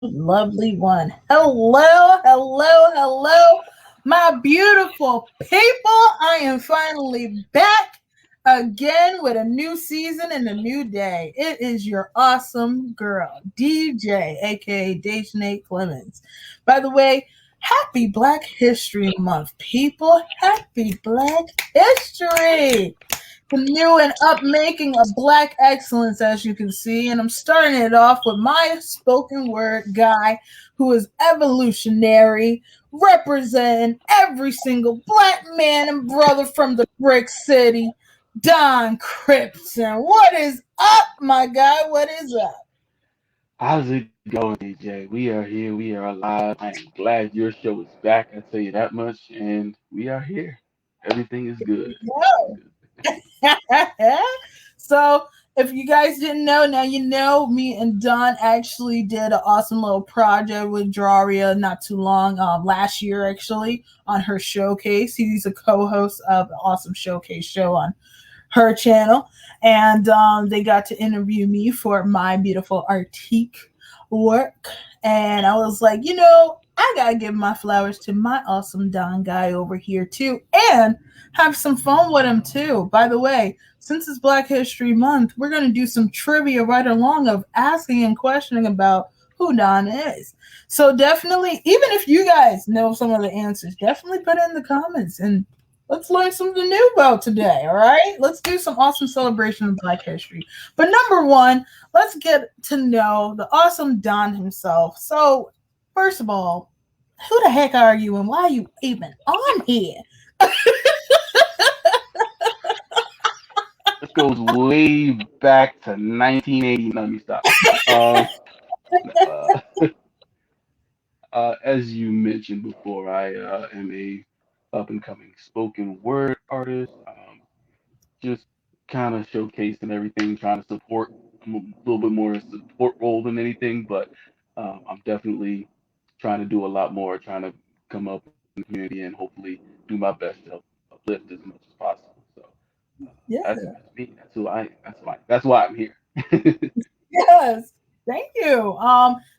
Lovely one. Hello, hello, hello, my beautiful people. I am finally back again with a new season and a new day. It is your awesome girl, DJ, aka Daishnate Clemens. By the way, happy Black History Month, people. Happy Black History. The new and up making of Black excellence, as you can see. And I'm starting it off with my spoken word guy who is evolutionary, representing every single Black man and brother from the Brick City, Don Krypton. What is up, my guy? What is up? How's it going, DJ? We are here. We are alive. I am glad your show is back. I tell you that much. And we are here. Everything is good. Everything is good. So, if you guys didn't know, now you know. Me and Don actually did an awesome little project with Jawariah not too long, last year actually, on her showcase. He's a co-host of an awesome showcase show on her channel, and they got to interview me for my beautiful artique work. And I was like, I gotta give my flowers to my awesome Don guy over here too, and have some fun with him too. By the way, since it's Black History Month, we're gonna do some trivia right along of asking and questioning about who Don is. So definitely, even if you guys know some of the answers, definitely put it in the comments and let's learn something new about today. All right, let's do some awesome celebration of Black History. But number one, let's get to know the awesome Don himself. So, first of all, who the heck are you and why are you even on here? This goes way back to 1980. No, let me stop. Um, uh, as you mentioned before, I am a up and coming spoken word artist. Just kind of showcasing everything, trying to support. I'm a little bit more a support role than anything, but I'm definitely trying to do a lot more, trying to come up in the community and hopefully do my best to help uplift as much as possible. So Yeah. that's me. That's who I. That's why I'm here. Yes. Thank you.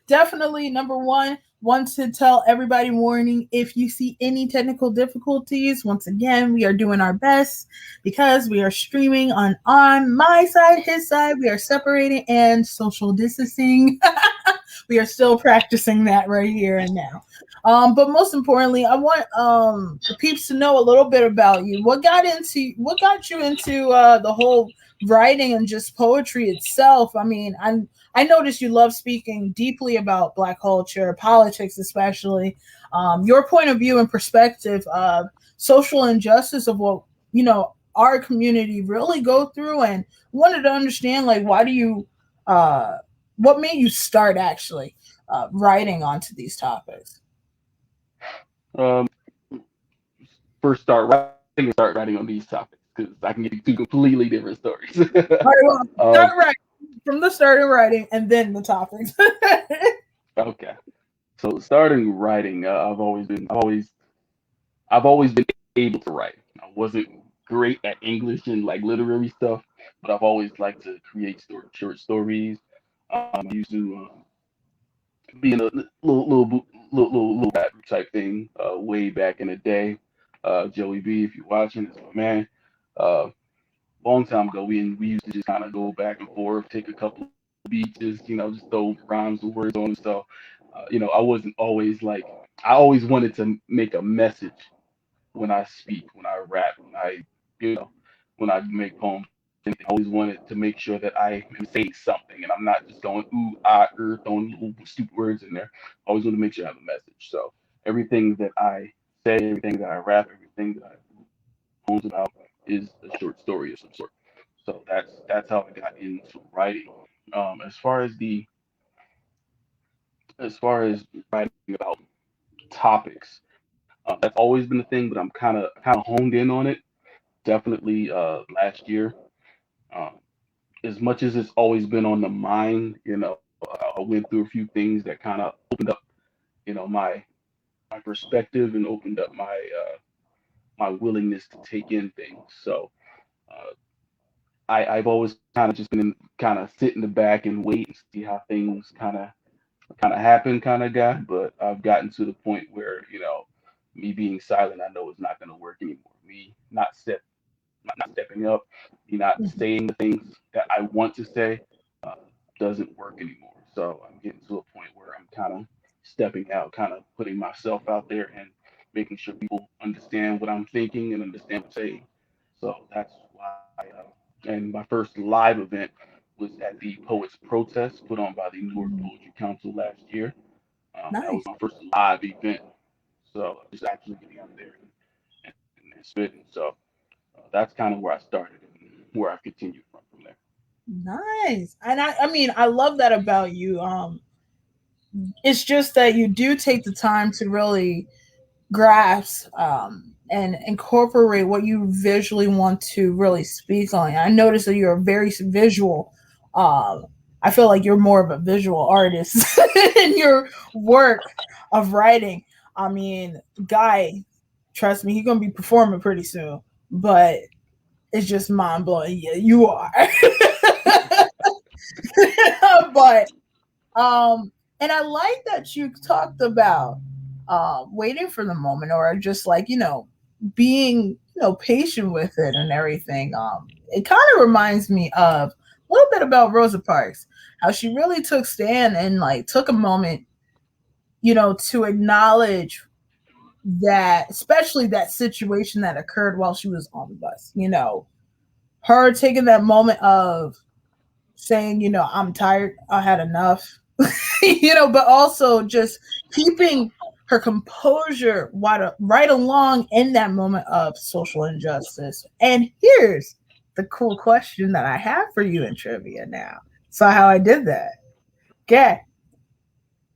Definitely number one, want to tell everybody warning if you see any technical difficulties, once again, we are doing our best because we are streaming on my side, his side, we are separating and social distancing. We are still practicing that right here and now. But most importantly, I want the peeps to know a little bit about you. What got you into the whole writing and just poetry itself? I mean, I noticed you love speaking deeply about Black culture, politics, especially your point of view and perspective of social injustice of what our community really go through, and wanted to understand like why do you uh, what made you start actually writing onto these topics? um, First, start writing on these topics because I can give you two completely different stories. All right, well, um, start writing from the start of writing and then the topics. okay, so starting writing, I've always been able to write. I wasn't great at English and like literary stuff, but I've always liked to create short stories. I used to be in a little rap type thing way back in the day. Joey B, if you're watching, is my man. Uh, Long time ago, we used to just kind of go back and forth, take a couple of beats, just just throw rhymes and words on. So, I wasn't always like I always wanted to make a message when I speak, when I rap, you know, when I make poems. And I always wanted to make sure that I am saying something, and I'm not just going ooh throwing little stupid words in there. I always want to make sure I have a message. So everything that I say, everything that I rap, everything that I poems about is a short story of some sort. So that's how I got into writing. As far as writing about topics, that's always been a thing, but I'm kind of honed in on it. Definitely last year. Um, as much as it's always been on the mind, I went through a few things that kind of opened up, my perspective and opened up my willingness to take in things. So uh, I've always kind of just been kind of sit in the back and wait and see how things kind of kind of happen kind of guy, but I've gotten to the point where, me being silent, I know it's not going to work anymore. Me not stepping up, me not saying the things that I want to say, uh, doesn't work anymore. So I'm getting to a point where I'm kind of stepping out, kind of putting myself out there and making sure people understand what I'm thinking and understand what I'm saying. So that's why. And my first live event was at the Poets Protest put on by the Newark Poetry Council last year. That was Nice. my first live event. So just actually getting out there and spitting. So that's kind of where I started and where I've continued from there. Nice. And I mean, I love that about you. It's just that you do take the time to really grasp and incorporate what you visually want to really speak on. I noticed that you're very visual. Um, I feel like you're more of a visual artist in your work of writing. I mean, Guy, trust me, he's gonna be performing pretty soon. But it's just mind blowing. Yeah, you are. But and I like that you talked about waiting for the moment, or just like, being, patient with it and everything. It kind of reminds me of a little bit about Rosa Parks, how she really took stand and like took a moment, to acknowledge that, especially that situation that occurred while she was on the bus. Her taking that moment of saying, I'm tired, I had enough, but also just keeping her composure right along in that moment of social injustice. And here's the cool question that I have for you in trivia now. So, how I did that. Okay.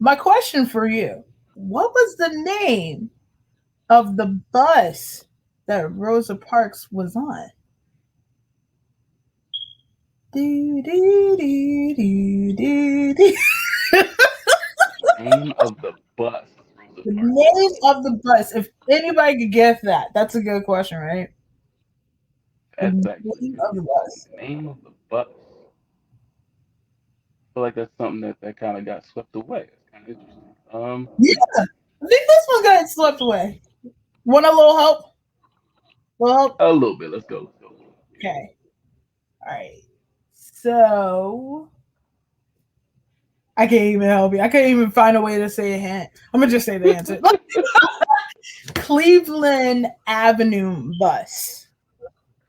My question for you: what was the name of the bus that Rosa Parks was on? Do, do, do, do, do, do. Name of the bus, Rosa The Parks. name of the bus. If anybody could guess that, that's a good question, right? The That's actually name good. of the bus. Name of the bus. I feel like that's something that kind of got swept away. It's kind of interesting. Yeah, I think this one got swept away. Want a little help? Well, A little bit. Let's go. Let's go. okay. All right. So I can't even help you. I can't even find a way to say a hint. I'm gonna just say the answer. Cleveland Avenue bus.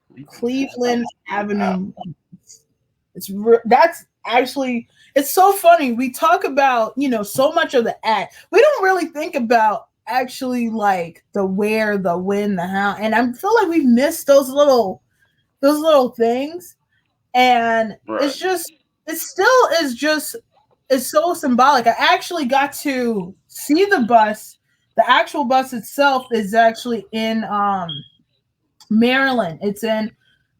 Cleveland Cleveland Avenue. Wow. Avenue. That's actually, it's so funny. We talk about, so much of the act. We don't really think about actually like the where, the when, the how, and I feel like we've missed those little things. And Right. it's just, it still is just, it's so symbolic. I actually got to see the bus. The actual bus itself is actually in Maryland. It's in,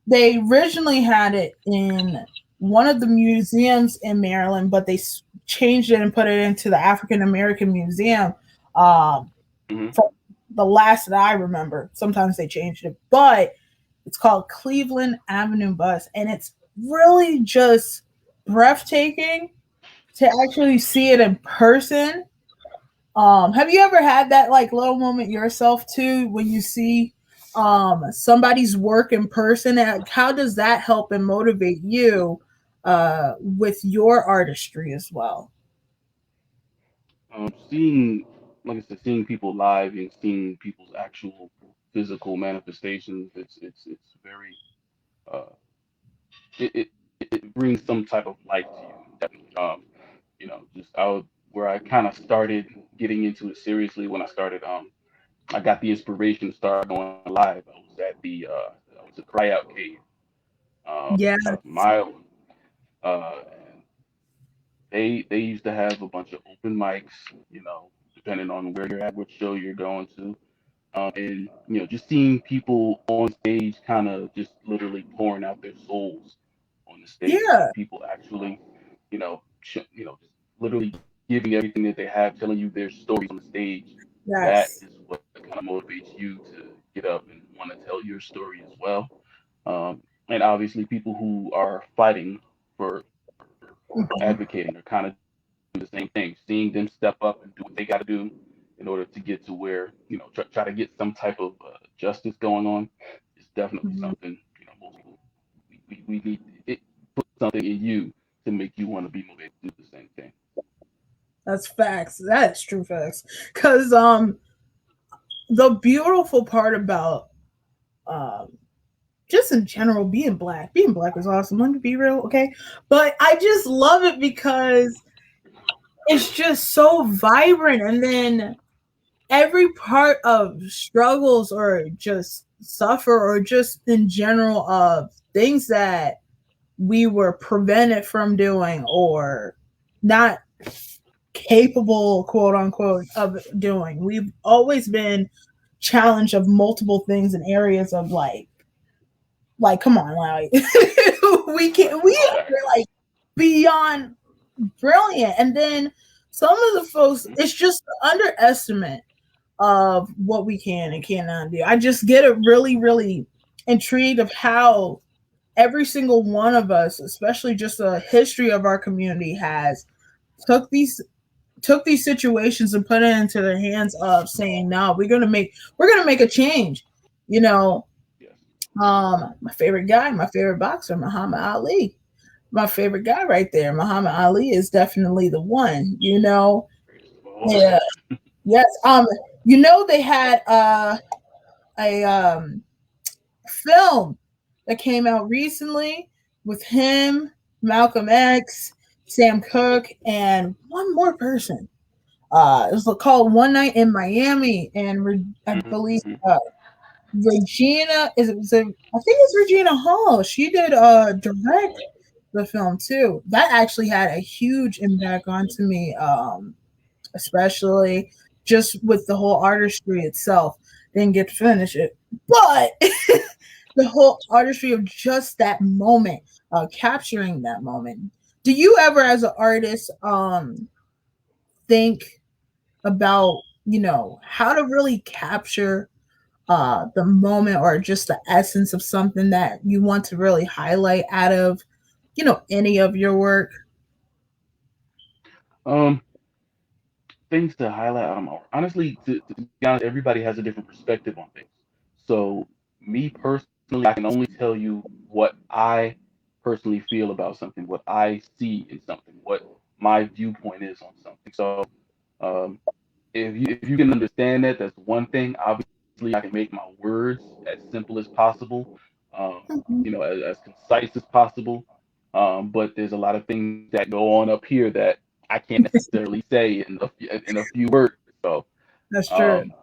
they originally had it in one of the museums in Maryland, but they changed it and put it into the African American Museum. Um, Hmm. from the last that I remember, sometimes they changed it, but it's called Cleveland Avenue Bus, and it's really just breathtaking to actually see it in person. Have you ever had that like little moment yourself too when you see somebody's work in person? And how does that help and motivate you with your artistry as well? Seeing, like I said, seeing people live and seeing people's actual physical manifestations, it's very, uh, it brings some type of life to you, definitely. Just where I kind of started getting into it seriously when I started. I got the inspiration to start going live. I was at Tryout Cave, Yeah, Mile. And they used to have a bunch of open mics, depending on where you're at, which show you're going to. And just seeing people on stage kind of just literally pouring out their souls on the stage, yeah, people actually, just literally giving everything that they have, telling you their stories on the stage. That yes. is what kind of motivates you to get up and want to tell your story as well. And obviously people who are fighting for advocating or kind of doing the same thing. the same thing. Seeing them step up and do what they got to do in order to get to where, try to get some type of justice going on is definitely Mhm. something, most people, we need it, put something in you to make you want to be motivated to do the same thing. That's facts. That's true facts. Cause the beautiful part about um just in general being black is awesome. Let me be real, okay? But I just love it because it's just so vibrant, and then every part of struggles or just suffer or just in general of things that we were prevented from doing or not capable, quote unquote, of doing. We've always been challenged of multiple things in areas of come on, like we are like beyond brilliant. And then some of the folks, it's just the underestimate of what we can and cannot do. I just get it really, really intrigued of how every single one of us, especially just the history of our community, has took these took these situations and put it into their hands of saying, no, we're gonna make a change. You know, Yes. my favorite guy, my favorite boxer, Muhammad Ali. My favorite guy right there, Muhammad Ali, is definitely the one. Greatest of all Yeah, time. yes. They had a film that came out recently with him, Malcolm X, Sam Cooke, and one more person. It was called One Night in Miami, and I believe Hmm. Regina I think it's Regina Hall. She did direct the film too. That actually had a huge impact onto me, especially just with the whole artistry itself. Didn't get to finish it, but the whole artistry of just that moment, capturing that moment. Do you ever, as an artist, think about how to really capture the moment or just the essence of something that you want to really highlight out of any of your work? Um, Things to highlight. Honestly, to be honest, everybody has a different perspective on things. So, me personally, I can only tell you what I personally feel about something, what I see in something, what my viewpoint is on something. So, um, if you can understand that, that's one thing. Obviously, I can make my words as simple as possible, um, Mhm. as concise as possible. But there's a lot of things that go on up here that I can't necessarily say in a few words. So, That's true. um,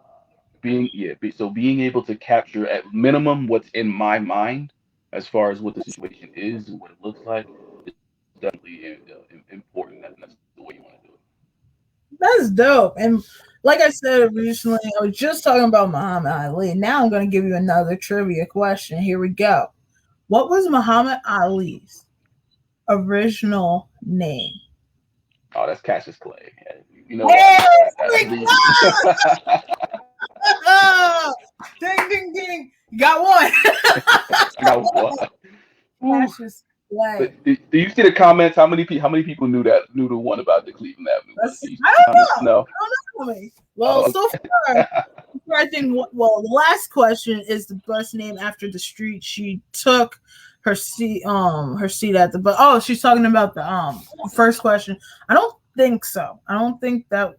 being able to capture at minimum what's in my mind as far as what the situation is and what it looks like is definitely important. That's the way you want to do it. That's dope. And like I said recently, I was just talking about Muhammad Ali. Now I'm going to give you another trivia question. Here we go. What was Muhammad Ali's original name? Oh, that's Cassius Clay. And you know what? Hey, I believe. ding, ding, ding. You got one. I got what? Ooh. Cassius Clay. But do you see the comments? How many people knew the one about the Cleveland Avenue one? Do you see I the comments? don't know. No. I don't know. Well, Oh, so far, I think. Well, the last question is the bus name after the street she took her seat. Her seat at the. But she's talking about the first question. I don't think so. I don't think that.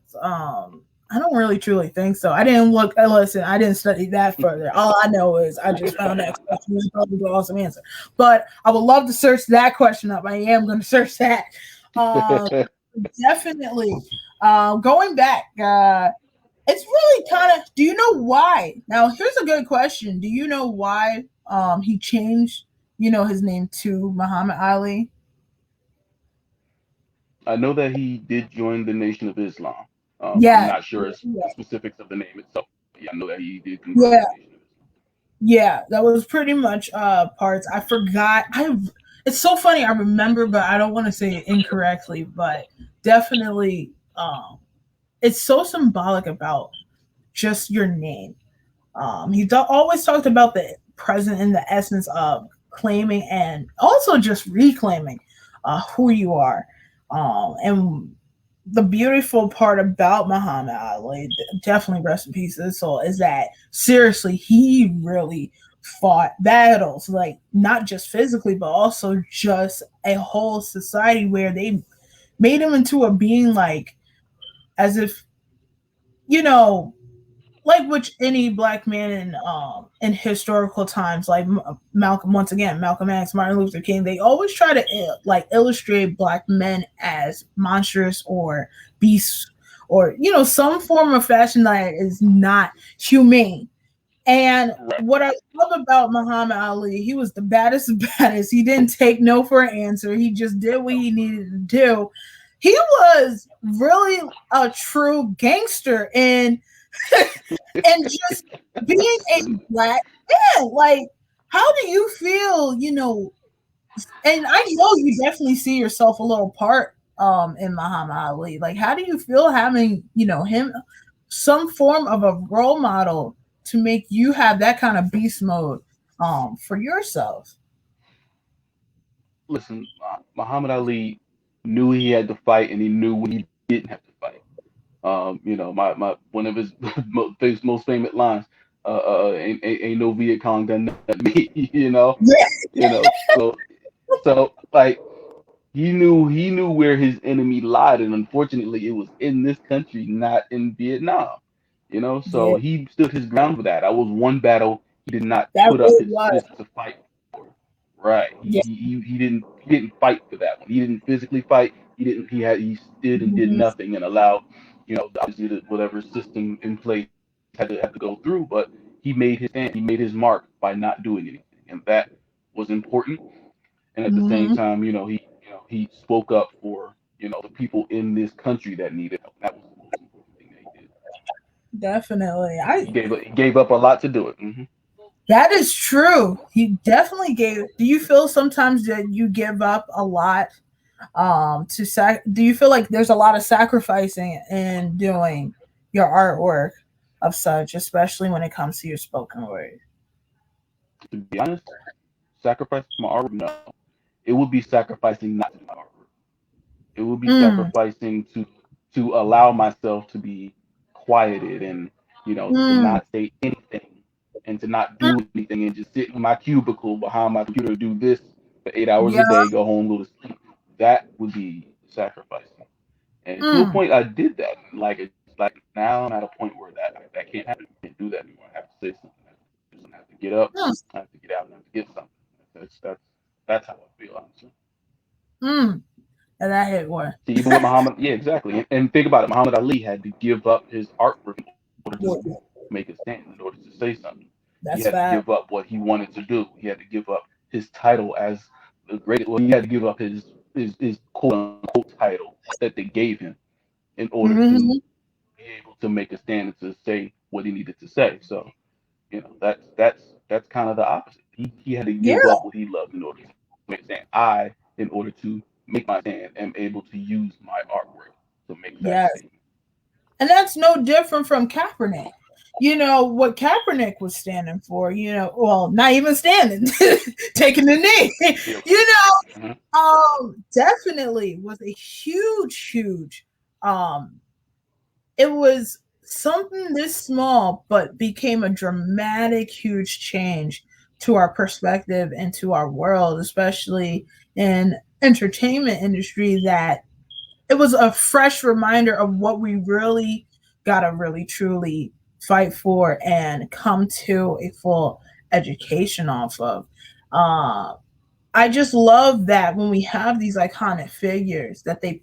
I don't really truly think so. I didn't look. Listen, I didn't study that further. All I know is I just found that question was probably the awesome answer. But I would love to search that question up. I am going to search that. Um, Definitely. Going back, it's really kind of. Do you know why? Now, here's a good question. Do you know why he changed, his name to Muhammad Ali? I know that he did join the Nation of Islam. I'm Yeah, not sure yeah, the specifics of the name itself. But yeah, I know that he did convert to yeah, the Nation of Islam. yeah. That was pretty much parts. I forgot. It's so funny. I remember, but I don't want to say it incorrectly. But definitely, it's so symbolic about just your name. He always talked about the present and the essence of claiming and also just reclaiming who you are. And the beautiful part about Muhammad Ali, definitely rest in peace to his soul, is that seriously, he really fought battles, like not just physically, but also just a whole society where they made him into a being like as if, you know, like which any black man in historical times, like Malcolm, once again, Malcolm X, Martin Luther King, they always try to like illustrate black men as monstrous or beasts, or some form of fashion that is not humane. And Right. what I love about Muhammad Ali, he was the baddest of baddest. He didn't take no for an answer. He just did what he needed to do. He was really a true gangster, and just being a black man. Like, how do you feel? And I know you definitely see yourself a little part in Muhammad Ali. Like, how do you feel having him some form of a role model to make you have that kind of beast mode for yourself? Listen, Muhammad Ali knew he had to fight, and he knew when he didn't have to fight. My one of his most famous lines, ain't no Viet Cong done nothing to me, Yeah. so like he knew where his enemy lied, and unfortunately, it was in this country, not in Vietnam. Yeah, So he stood his ground for that. That was one battle he did not that put up really his was. fist to fight for. Right. Yeah. He didn't fight for that one. He didn't physically fight. He stood and did Mhm. nothing and allowed, obviously whatever system in place had to go through, but he made his stand. He made his mark by not doing anything, and that was important. And at the same Mhm. time, he spoke up for, the people in this country that needed help. That was the most important thing that he did. Definitely. He gave up a lot to do it. That is true. He definitely gave. Do you feel sometimes that you give up a lot do you feel like there's a lot of sacrificing in doing your artwork of such, especially when it comes to your spoken word? To be honest, sacrifice my artwork, no. It would be sacrificing not to do my artwork. It would be Mm, sacrificing to allow myself to be quieted, and to mm, not say anything, and to not do anything, and just sit in my cubicle behind my computer, do this for 8 hours a yeah. day, go home, go to sleep. That would be sacrificing. And to a Mm, point, I did that. Like, it's like now I'm at a point where that can't happen. I can't do that anymore. I have to say something. I have to do something. I have to get up. mm, I have to get out and I have to get something. That's how I feel, honestly. mm. And that hit one. See, even with Muhammad, yeah, exactly. And think about it. Muhammad Ali had to give up his artwork in order to Yeah, make a stand, in order to say something. He that's had to fact. give up what he wanted to do. He had to give up his title as the greatest. Well, he had to give up his quote unquote title that they gave him in order to Hmm. be able to make a stand and to say what he needed to say. So, that's kind of the opposite. He had to Yeah, give up what he loved in order to make a stand. In order to make my stand, am able to use my artwork to make that yes. statement. And that's no different from Kaepernick. What Kaepernick was standing for, well, not even standing, taking the knee, Yeah. you Hmm. definitely was a huge, huge, um, it was something this small, but became a dramatic, huge change to our perspective and to our world, especially in entertainment industry, that it was a fresh reminder of what we really gotta really truly fight for and come to a full education off of. Uh, I just love that when we have these iconic figures that they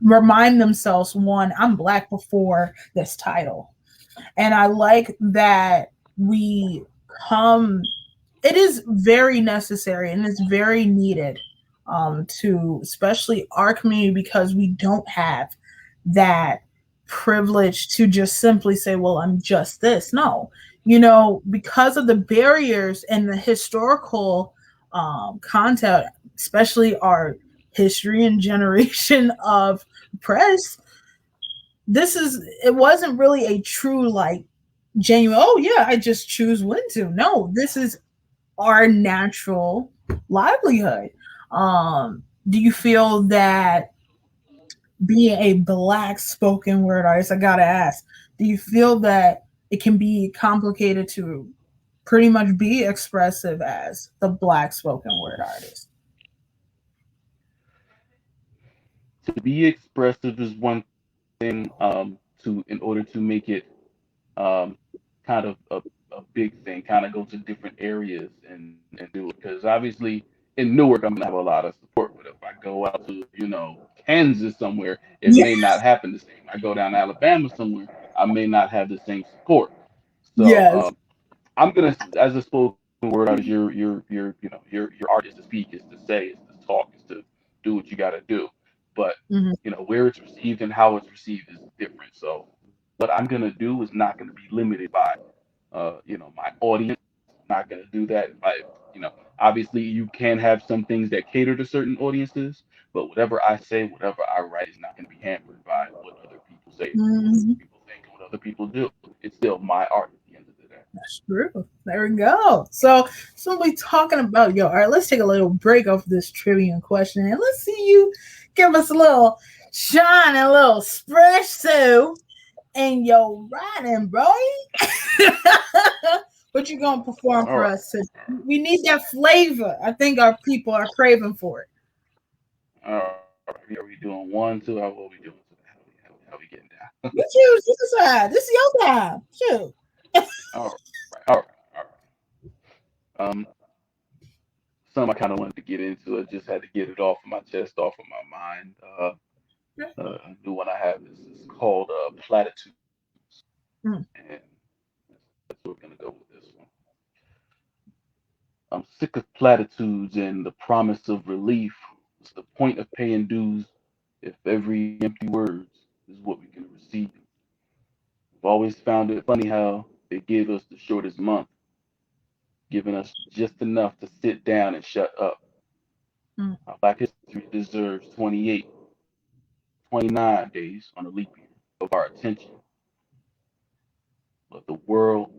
remind themselves, one, I'm black before this title. And I like that we come, it is very necessary and it's very needed to especially our community, because we don't have that privilege to just simply say, well, I'm just this. No, because of the barriers and the historical content, especially our history and generation of press, it wasn't really a true, like, genuine, oh yeah, I just choose when to. No, this is our natural livelihood. Do you feel that being a black spoken word artist, I gotta ask, do you feel that it can be complicated to pretty much be expressive as the black spoken word artist? To be expressive is one thing. To in order to make it um, kind of a big thing, kind of go to different areas and do it. Because obviously in Newark, I'm gonna have a lot of support. But if I go out to Kansas somewhere, it Yeah. may not happen the same. I go down to Alabama somewhere, I may not have the same support. So Yes. I'm gonna, as a spoken word artist, your art is to speak, is to say, is to talk, is to do what you got to do. But Hmm. where it's received and how it's received is different. So what I'm gonna do is not gonna be limited by my audience. Not gonna do that. Obviously you can have some things that cater to certain audiences, but whatever I say, whatever I write is not gonna be hampered by what other people say, what other Hmm. people think, and what other people do. It's still my art at the end of the day. That's true. There we go. So we talking about your art. Let's take a little break off this trivia question and let's see you give us a little shine and a little espresso in your writing, bro. What you gonna perform All for right. us today? We need that flavor. I think our people are craving for it. All right. Are we doing one, two? What we doing today? How we getting down? You choose. You decide. This is your time. Shoot. All right. All right. All right. Some I kind of wanted to get into. I just had to get it off of my chest, off of my mind. A new one I have is called Platitudes, Mm, and that's where we're gonna go with this one. I'm sick of platitudes and the promise of relief. What's the point of paying dues if every empty words is what we're gonna receive? I've always found it funny how they give us the shortest month, giving us just enough to sit down and shut up. mm, Our Black history deserves 28, 29 days on a leap year of our attention, but the world,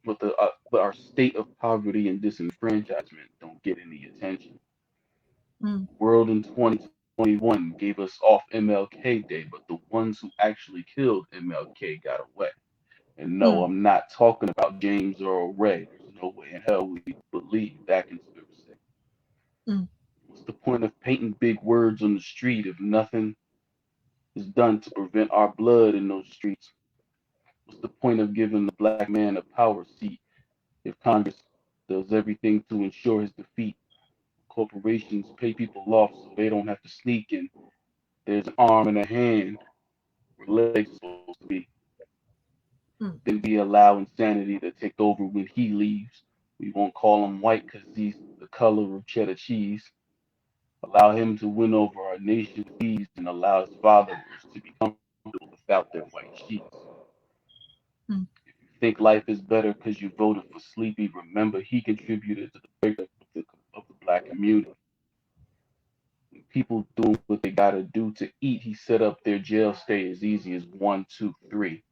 but our state of poverty and disenfranchisement don't get any attention. mm, The world in 2021 gave us off MLK Day, but the ones who actually killed MLK got away. And no, mm, I'm not talking about James Earl Ray. There's no way in hell we believe that conspiracy. mm, What's the point of painting big words on the street if nothing is done to prevent our blood in those streets? What's the point of giving the black man a power seat if Congress does everything to ensure his defeat? Corporations pay people off so they don't have to sneak, and there's an arm and a hand where legs are supposed to be. mm, Then we allow insanity to take over when he leaves. We won't call him white because he's the color of cheddar cheese. Allow him to win over our nation's fees and allow his followers to be comfortable without their white sheets. mm, If you think life is better because you voted for Sleepy, remember he contributed to the breakup of the black community. When people doing what they gotta do to eat, he set up their jail stay as easy as one, two, three.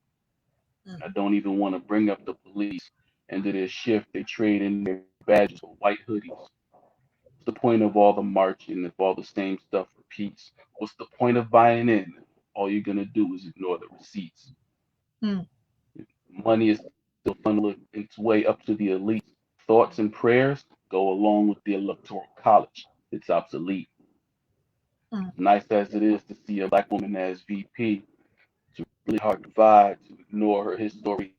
mm, I don't even want to bring up the police. End of their shift, they trade in their badges for white hoodies. What's the point of all the marching if all the same stuff repeats? What's the point of buying in? All you're gonna do is ignore the receipts. mm, Money is still funneling its way up to the elites. Thoughts and prayers go along with the electoral college. It's obsolete. mm, As nice as it is to see a black woman as VP, it's really hard to divide to ignore her history.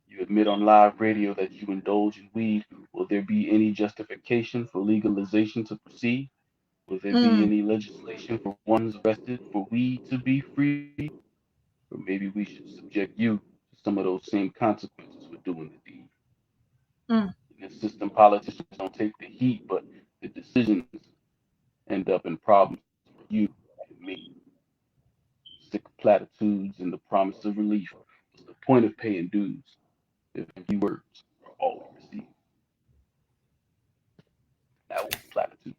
You admit on live radio that you indulge in weed. Will there be any justification for legalization to proceed? Will there be mm, any legislation for ones arrested for weed to be free? Or maybe we should subject you to some of those same consequences for doing the deed. mm. In this system, politicians don't take the heat, but the decisions end up in problems for you and me. Sick of platitudes and the promise of relief. What's the point of paying dues if empty words are all we receive? That was platitudes.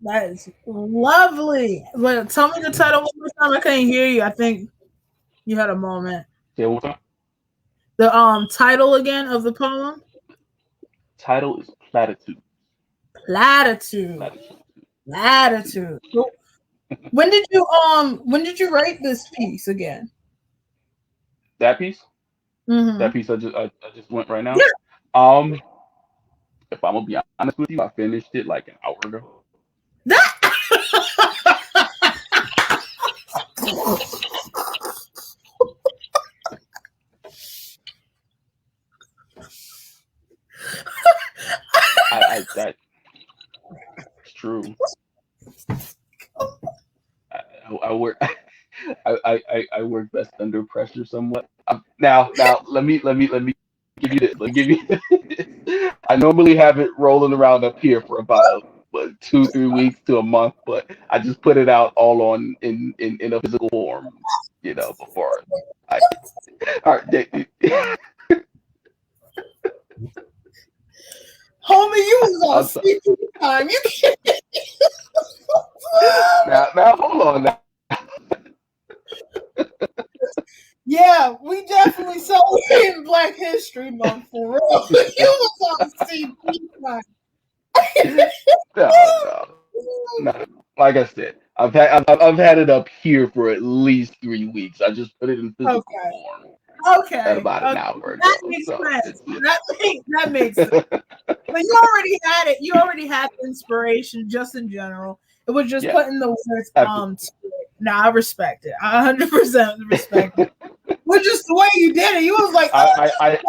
That is lovely. But tell me the title one more time. I couldn't hear you. I think you had a moment. Say it one more time. The title again of the poem? Title is platitudes. Platitude. Platitudes. Attitude. So when did you write this piece again? That piece, Mm-hmm. that piece I just went right now. Yeah. Um, if I'm gonna be honest with you, I finished it like an hour ago. That I that's true. I work I work best under pressure somewhat. Now let me give you this. Let me give you. I normally have it rolling around up here for about what, 2 3 weeks to a month, but I just put it out all on in a physical form, before I. All right, homie, you was on I'm sorry. speaking time. You can't. Now hold on. Now. Yeah, we definitely celebrating Black History Month for real. You was on CP time. No, no. Like I said, I've had it up here for at least 3 weeks. I just put it in physical Okay. form at Okay. about an Okay. hour That ago. makes So sense. it's just That makes sense. But you already had it. You already had the inspiration just in general. It was just yeah, putting the words absolutely. to it. Now I respect it. I 100% respect it. But just the way you did it, you was like, I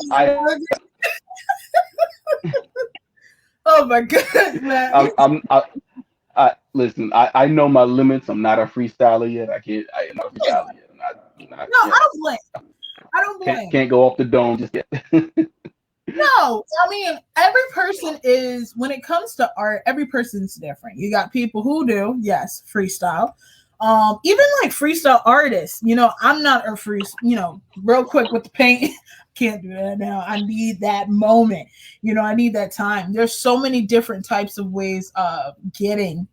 oh my god, man. I listen. I know my limits. I'm not a freestyler yet. I am not a freestyler yet. I'm not No, I don't blame. I don't blame. can't go off the dome just yet. No, I mean, every person is, when it comes to art, every person's different. You got people who do, yes, freestyle. Even like freestyle artists, I'm not a real quick with the paint. Can't do that now. I need that moment. I need that time. There's so many different types of ways of getting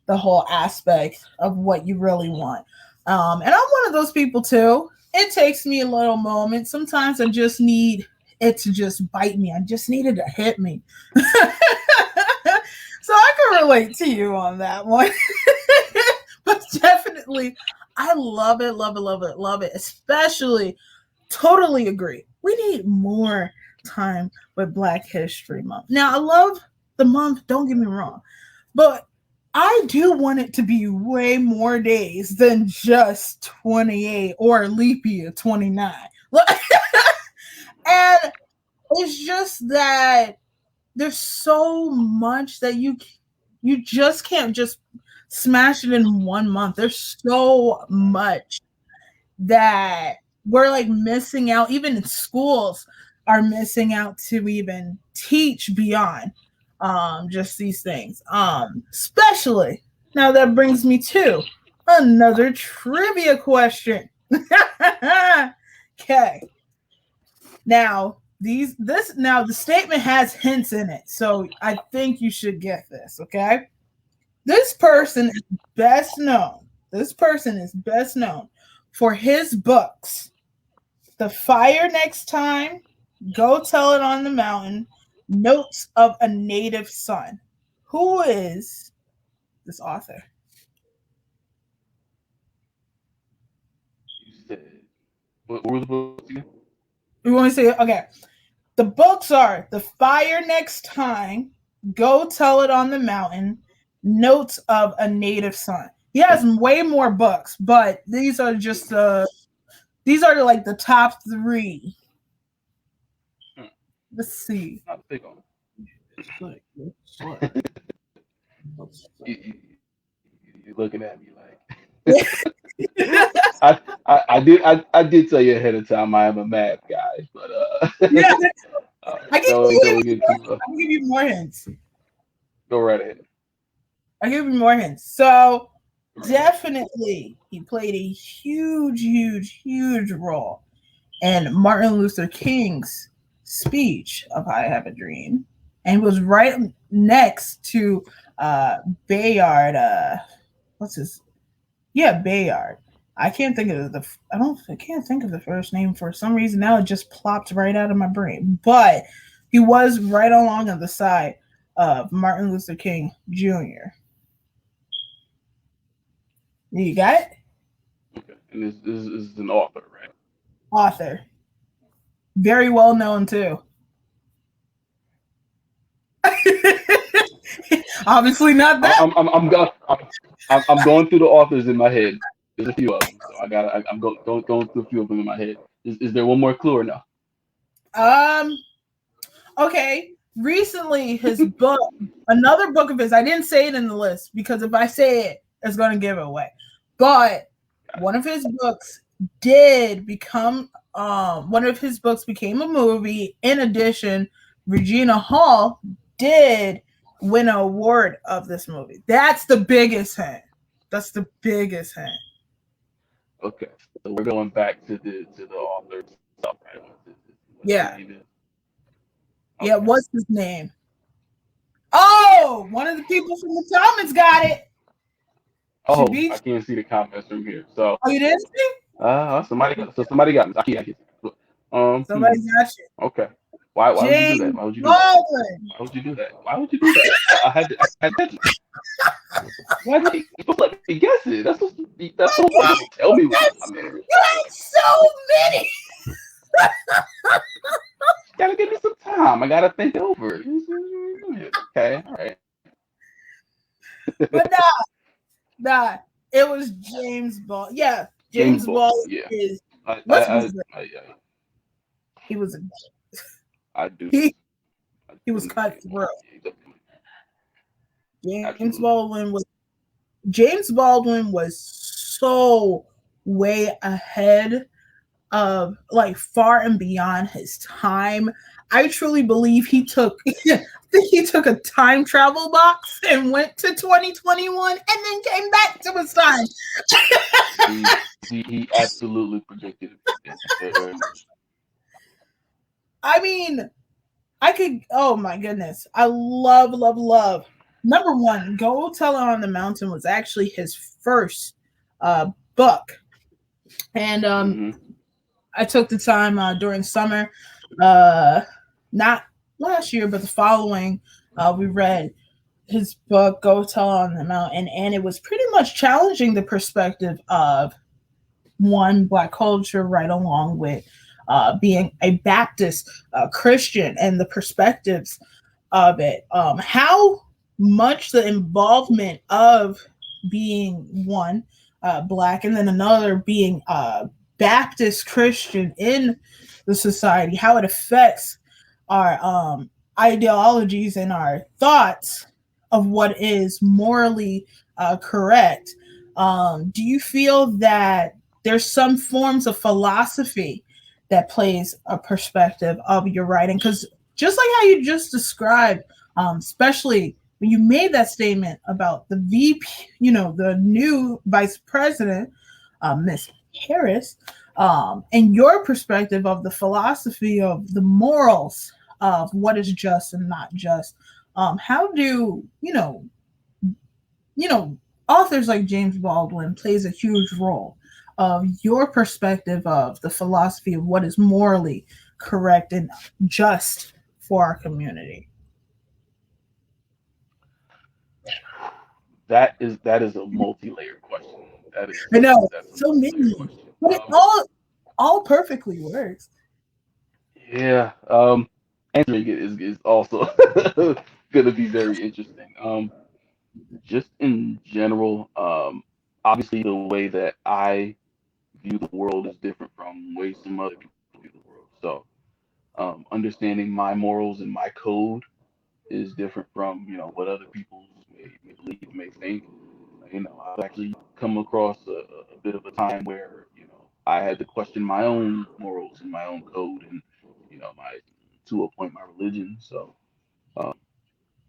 the whole aspect of what you really want. And I'm one of those people too. It takes me a little moment. Sometimes I just need it to just bite me. I just need it to hit me. So I can relate to you on that one. But definitely, I love it, love it, love it, love it. Especially, totally agree. We need more time with Black History Month. Now, I love the month, don't get me wrong, but I do want it to be way more days than just 28 or leap year 29. And it's just that there's so much that you just can't just smash it in 1 month. There's so much that we're like missing out. Even in schools are missing out to even teach beyond just these things. Especially now that brings me to another trivia question. Okay. Now, the statement has hints in it, so I think you should get this, okay? This person is best known. This person is best known for his books. The Fire Next Time, Go Tell It on the Mountain, Notes of a Native Son. Who is this author? You said what were the books again? We want to say, okay, the books are The Fire Next Time, Go Tell It on the Mountain, Notes of a Native Son. He has way more books, but these are like the top three. Hmm, Let's see. not big on. You, you, you're looking at me like. I did tell you ahead of time I am a math guy, but Yeah, don't get too I give you more hints. go right ahead. I give you more hints. So Go right ahead. definitely he played a huge, huge, huge role in Martin Luther King's speech of I Have a Dream. And was right next to uh Bayard, what's his Bayard. I can't think of the first name for some reason. Now it just plopped right out of my brain. But he was right along on the side of Martin Luther King Jr. You got it? Okay, and this is an author, right? Author. Very well known too. Obviously not that. I'm going through the authors in my head. There's a few of them, so I'm going through a few of them in my head. Is there one more clue or no? Um. Okay. Recently, his book, another book of his. I didn't say it in the list because if I say it, it's going to give it away. But one of his books did become. One of his books became a movie. In addition, Regina Hall did win an award of this movie. That's the biggest hint. That's the biggest hint. Okay, so we're going back to the author itself, right? What his Yeah. name is? Yeah. Okay. What's his name? Oh, one of the people from the comments got it. Should Oh, be. I can't see the comments from here. So, Oh, you didn't see? somebody got me. I can't. Somebody got you. Okay. Why would you do that? James Why would you do that? Baldwin. Why would you do that? Why would you do that? I had to. Why did you supposed to let me guess it? That's so You much. had, Tell me what I'm you in. had so many. Gotta give me some time. I gotta think it over. Okay, all right. But nah. It was James Baldwin. Yeah, James James Baldwin. Baldwin Yeah. is. I I Let's be I real. I, I, He was a, I do. he I he was definitely like cut James through. Baldwin. Yeah, definitely. James Absolutely. Baldwin was James Baldwin was so way ahead of like far and beyond his time. I truly believe he took I think he took a time travel box and went to 2021 and then came back to his time. He absolutely predicted it very much. I mean, I could oh my goodness. I love. Number one, Go Tell It on the Mountain was actually his first book. And Hmm. I took the time during summer, uh, not last year, but the following. We read his book "Go Tell on the Mountain," and it was pretty much challenging the perspective of one Black culture, right along with being a Baptist Christian, and the perspectives of it. How much the involvement of being one Black and then another being Baptist Christian in the society, how it affects our ideologies and our thoughts of what is morally correct. Do you feel that there's some forms of philosophy that plays a perspective of your writing? Because just like how you just described, especially when you made that statement about the VP, the new vice president, Miss Harris, and your perspective of the philosophy of the morals of what is just and not just. How do authors like James Baldwin plays a huge role of your perspective of the philosophy of what is morally correct and just for our community? That is a multi-layered question. That is I know that's a so multi-layered many, question. but it all perfectly works. Yeah. Answering it is also gonna be very interesting. Just in general, obviously the way that I view the world is different from the way some other people view the world. So, understanding my morals and my code is different from what other people may believe, may think. I've actually come across a bit of a time where I had to question my own morals and my own code and my to a point my religion. So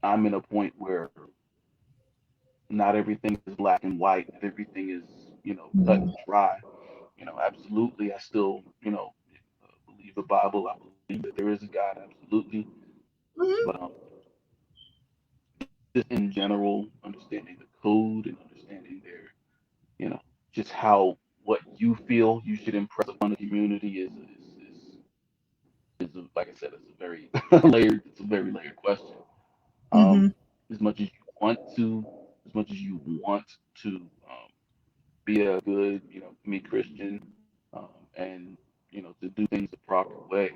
I'm in a point where not everything is black and white. Not everything is cut Mhm. and dry. Absolutely, I still believe the Bible. I believe that there is a God. Absolutely, Mhm. but just in general, understanding the code and understanding their just how what you feel you should impress upon the community is like I said, it's a very layered. It's a very layered question. Um, Mhm. as much as you want to, as much as you want to. be a good, me Christian, and to do things the proper way,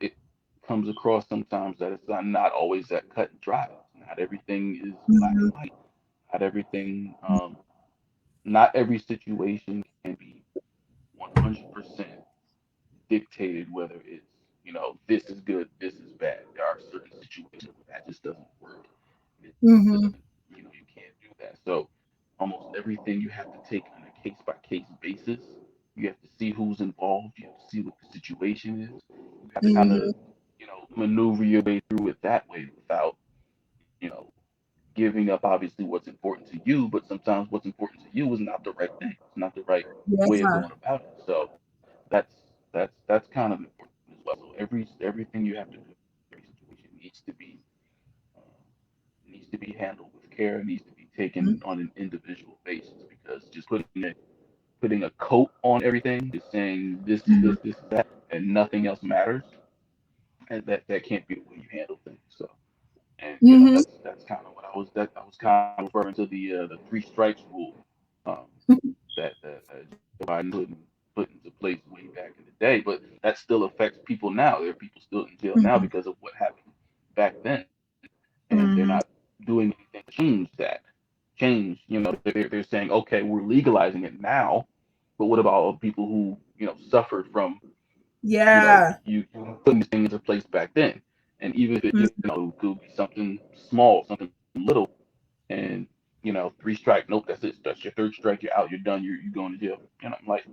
it comes across sometimes that it's not always that cut and dry. Not everything is black and Mhm. white. Not everything, not every situation can be 100% dictated whether it's, this is good, this is bad. There are certain situations where that just doesn't work. It Mhm. doesn't, you can't do that. So almost everything you have to take on a case by case basis. You have to see who's involved. You have to see what the situation is. You have to kind of, Mhm. maneuver your way through it that way without, you know, giving up obviously what's important to you. But sometimes what's important to you is not the right thing. It's not the right way of Yeah. going about it. So that's kind of important as well. So everything you have to do, every situation needs to be handled with care, needs to be taken on an individual basis because just putting a coat on everything, just saying this is that, and nothing else matters, and that can't be the way you handle things. So, and Mhm. that's kind of what I was kind of referring to the three strikes rule, um, that Joe Biden put into place way back in the day, but that still affects people now. There are people still in jail now Mhm. because of what happened back then, and they're Mhm. not doing anything to change that. Change, they're saying, okay, we're legalizing it now, but what about all the people who suffered from Yeah. you putting these things into place back then? And even if it Mhm. it could be something small, something little, and three strike, nope, that's it. That's your third strike. You're out. You're done. You're going to jail. And I'm like,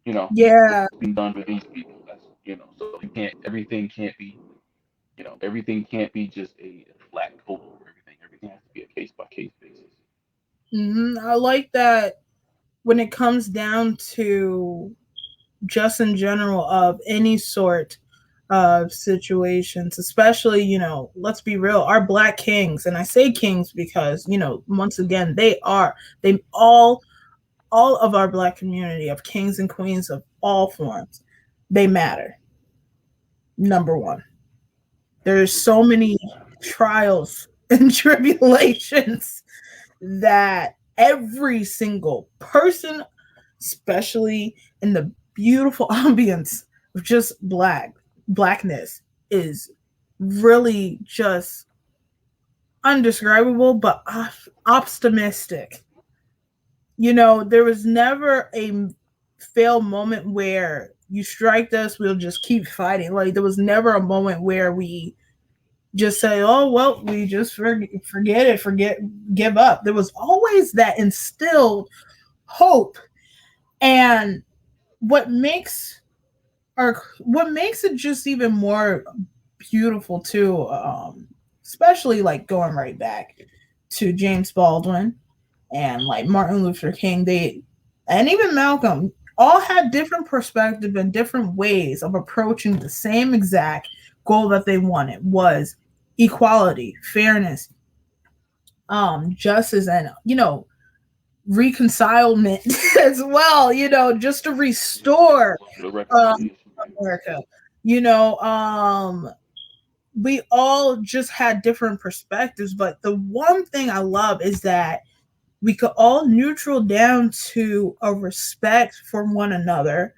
Yeah. what's being done for these people? That's so you can't. Everything can't be just a flat coat over everything. Everything has to be a case by case basis. I like that when it comes down to just in general of any sort of situations, especially, let's be real, our black kings, and I say kings because, once again, they all of our black community of kings and queens of all forms, they matter. Number one, there's so many trials and tribulations that every single person, especially in the beautiful ambience of just blackness, is really just undescribable but optimistic. There was never a fail moment where you strike us, we'll just keep fighting. Like there was never a moment where we just say, "Oh well, we just forget it, give up." There was always that instilled hope, and what makes what makes it just even more beautiful too, especially like going right back to James Baldwin and like Martin Luther King, they and even Malcolm all had different perspective and different ways of approaching the same exact goal that they wanted was equality, fairness, justice, and reconcilement as well. Just to Yeah, restore social um, reconciliation. America. You know, we all just had different perspectives, but the one thing I love is that we could all neutral down to a respect for one another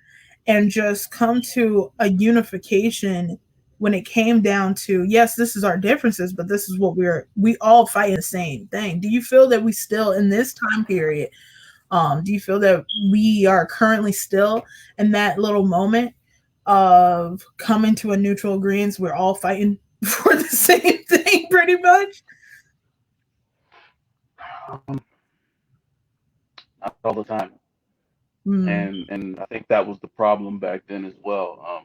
and just come to a unification when it came down to, yes, this is our differences, but this is what we all fight the same thing. Do you feel that we still in this time period, do you feel that we are currently still in that little moment of coming to a neutral agreement? We're all fighting for the same thing pretty much. Um, Not all the time, Mm, and I think that was the problem back then as well.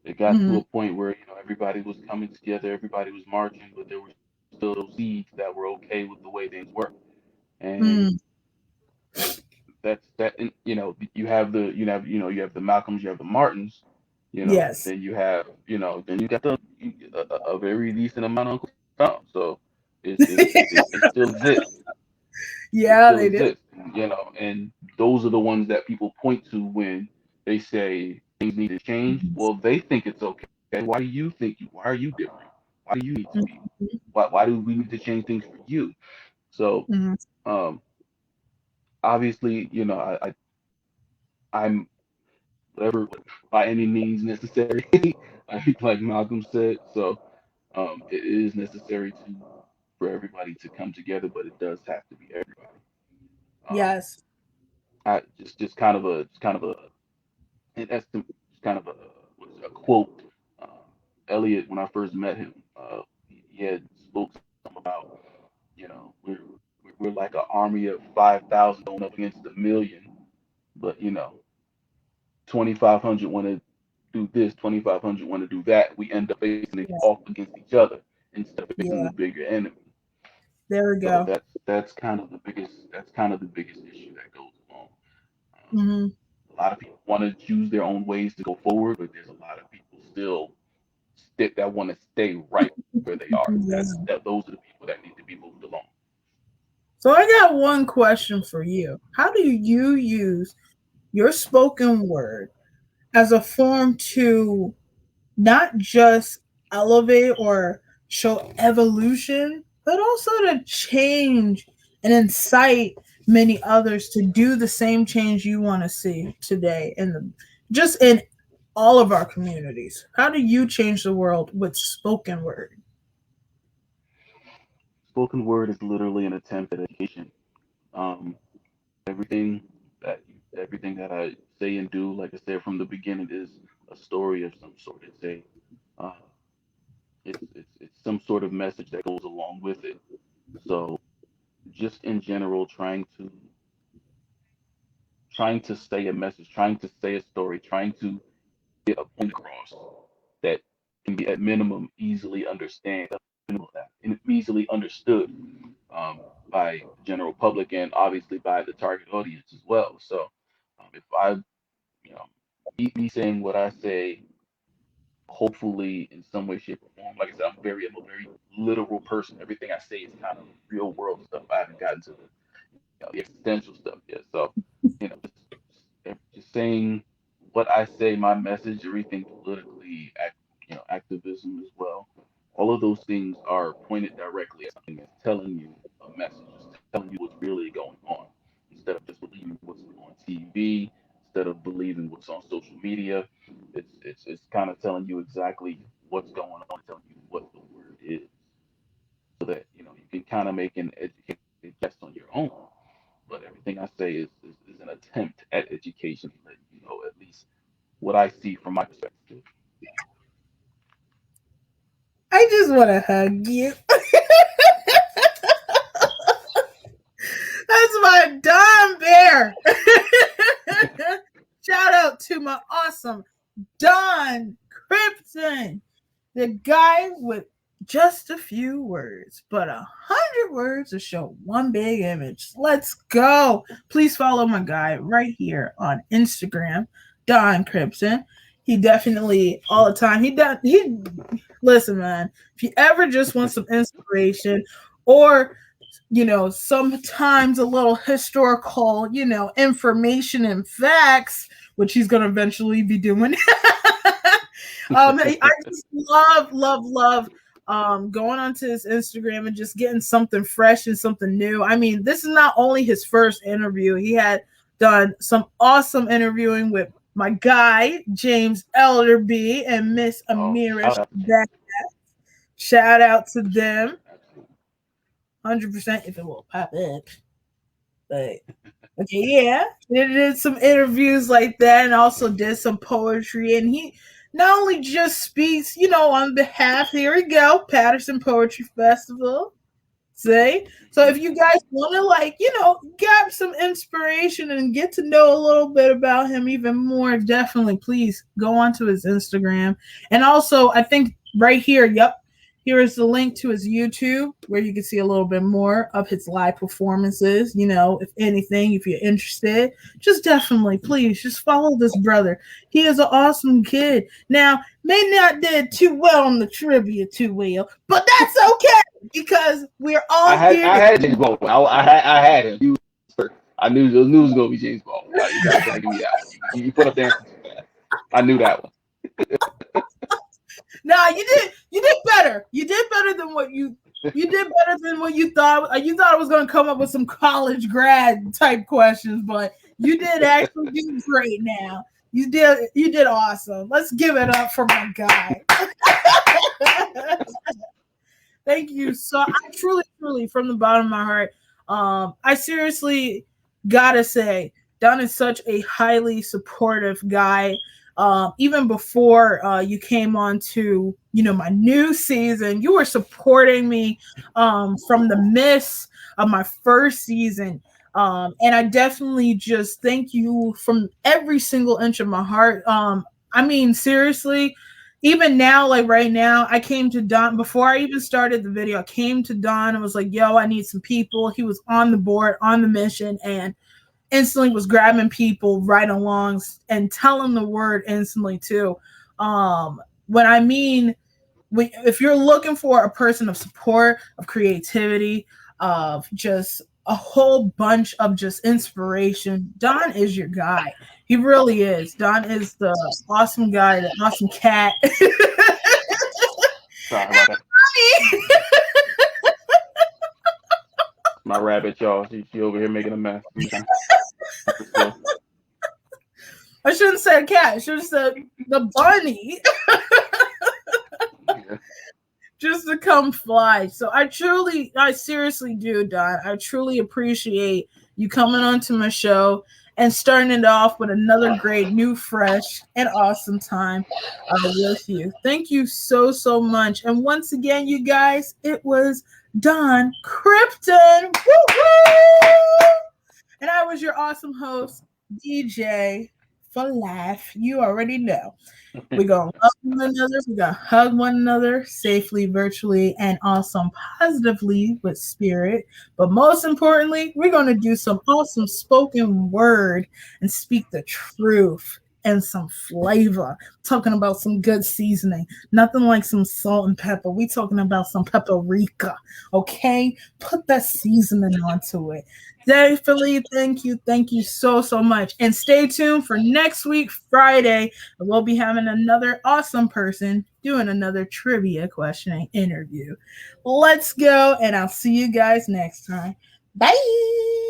It got to mm, a point where everybody was coming together, everybody was marching, but there were still those seeds that were okay with the way things were, and mm, that's that. And, you have the Malcolms, you have the Martins, yes. then you have then you got a very decent amount of Uncle Tom. So they still exist. They Yeah, still they do. exist, and those are the ones that people point to when they say things need to change. Well, they think it's okay. Why are you different? Why do you need to be? Mhm, Why do we need to change things for you? So, mhm, um, obviously, I'm whatever by any means necessary, like Malcolm said. So it is necessary to for everybody to come together, but it does have to be everybody. Um, Yes. I just kind of a an estimate, just kind of a what is it, a quote. Elliot, when I first met him, he had spoke something about we're like an army of 5,000 going up against a million, but 2,500 want to do this, 2,500 want to do that. We end up facing it Yeah. off against each other instead of facing Yeah. the bigger enemy. There we So go. that's kind of the biggest issue that goes along. Um, Hmm. a lot of people want to choose their own ways to go forward, but there's a lot of people still stick that want to stay right where they are. Yeah. Those are the people that need to be moved along. So I got one question for you. How do you use your spoken word as a form to not just elevate or show evolution, but also to change and incite many others to do the same change you want to see today in the just in all of our communities? How do you change the world with spoken word? Spoken word is literally an attempt at education. Um, everything everything that I say and do, like I said from the beginning, is a story of some sort. Uh, it's some sort of message that goes along with it. So just in general, trying to say a message, trying to say a story, trying to get a point across that can be at minimum easily understand, and easily understood by the general public and obviously by the target audience as well. So if I, me saying what I say, hopefully in some way, shape, or form, like I said, I'm a very literal person. Everything I say is kind of real world stuff. I haven't gotten to the existential stuff yet. So, just saying what I say, my message, everything politically, activism as well. All of those things are pointed directly at something that's telling you a message, it's telling you what's really going on, instead of just believing what's on TV, instead of believing what's on social media. It's kind of telling you exactly what's going on, telling you what the word is, so that you can kind of make an educated guess on your own. But everything I say is an attempt at education, letting you know at least what I see from my perspective. I just want to hug you. That's my Don Bear. Shout out to my awesome Don Krypton, the guy with just a few words, but 100 words to show one big image. Let's go. Please follow my guy right here on Instagram, Don Krypton. He definitely all the time. He listen, man. If you ever just want some inspiration or sometimes a little historical, information and facts, which he's going to eventually be doing. I just love going onto his Instagram and just getting something fresh and something new. I mean, this is not only his first interview, he had done some awesome interviewing with my guy, James Elderby and Miss Oh, Amira. shout out to James. Shout out to them. Absolutely. 100% if it will pop up. But okay, yeah, he did some interviews like that, and also did some poetry. And he not only just speaks, on behalf. Here we go, Patterson Poetry Festival. Say so if you guys want to get some inspiration and get to know a little bit about him even more, definitely please go onto his Instagram. And also I think right here, yep, here is the link to his YouTube where you can see a little bit more of his live performances. If anything, if you're interested, just definitely please just follow this brother. He is an awesome kid. Now, may not did too well on the trivia too well, but that's okay because we're all here I to. had James Baldwin. I had him. I knew it was gonna be James Baldwin. You gotta give me that one. You put up the answer too fast. I knew that one. Nah, you did better. You did better than what you You did better than what you thought. You thought I was going to come up with some college grad type questions, but you did actually do great now. You did awesome. Let's give it up for my guy. Thank you. So I truly, truly, from the bottom of my heart, I seriously gotta say, Don is such a highly supportive guy. Even before you came on to, my new season, you were supporting me from the miss of my first season. And I definitely just thank you from every single inch of my heart. I mean, seriously, even now, like right now, I came to Don before I even started the video. I came to Don and was like, yo, I need some people. He was on the board, on the mission, and instantly was grabbing people right along and telling the word instantly too. When I mean, if you're looking for a person of support, of creativity, of just a whole bunch of just inspiration, Don is your guy. He really is. Don is the awesome guy, the awesome cat. Sorry about that. My rabbit, y'all. She over here making a mess. So, I shouldn't say cat. I should have said the bunny. yeah. Just to come fly. So I seriously do, Don. I truly appreciate you coming onto my show and starting it off with another great, new, fresh, and awesome time with you. Thank you so, so much. And once again, you guys, it was Don Krypton. Woo-hoo! And I was your awesome host, DJ for life. You already know. We're going to love one another. We're going to hug one another safely, virtually, and awesome positively with spirit. But most importantly, we're going to do some awesome spoken word and speak the truth and some flavor. Talking about some good seasoning. Nothing like some salt and pepper. We talking about some paprika. Okay? Put that seasoning onto it. Definitely, thank you so, so much. And stay tuned for next week, Friday. We'll be having another awesome person doing another trivia questioning interview. Let's go, and I'll see you guys next time. Bye.